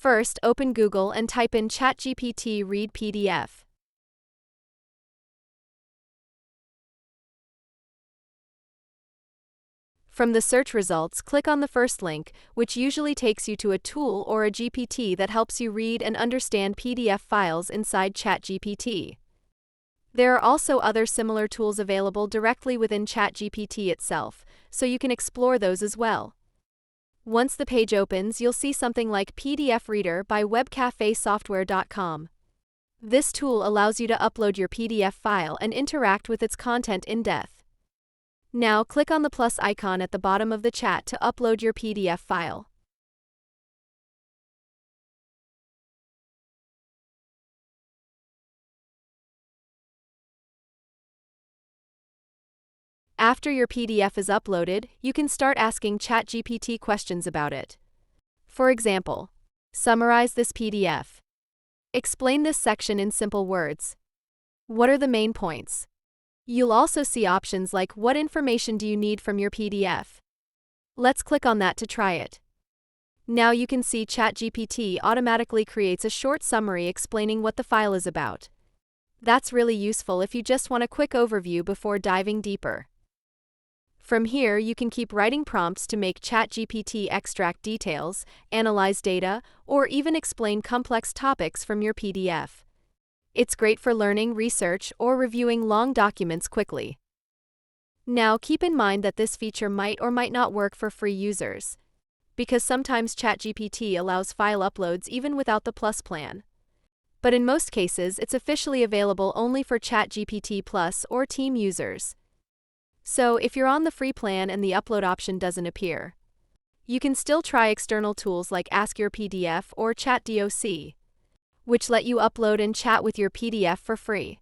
First, open Google and type in ChatGPT Read PDF. From the search results, click on the first link, which usually takes you to a tool or a GPT that helps you read and understand PDF files inside ChatGPT. There are also other similar tools available directly within ChatGPT itself, so you can explore those as well. Once the page opens, you'll see something like PDF Reader by webcafesoftware.com. This tool allows you to upload your PDF file and interact with its content in depth. Now click on the plus icon at the bottom of the chat to upload your PDF file. After your PDF is uploaded, you can start asking ChatGPT questions about it. For example, summarize this PDF. Explain this section in simple words. What are the main points? You'll also see options like what information do you need from your PDF. Let's click on that to try it. Now you can see ChatGPT automatically creates a short summary explaining what the file is about. That's really useful if you just want a quick overview before diving deeper. From here, you can keep writing prompts to make ChatGPT extract details, analyze data, or even explain complex topics from your PDF. It's great for learning, research, or reviewing long documents quickly. Now, keep in mind that this feature might or might not work for free users, because sometimes ChatGPT allows file uploads even without the Plus plan. But in most cases, it's officially available only for ChatGPT Plus or Team users. So, if you're on the free plan and the upload option doesn't appear, you can still try external tools like Ask Your PDF or ChatDoc, which let you upload and chat with your PDF for free.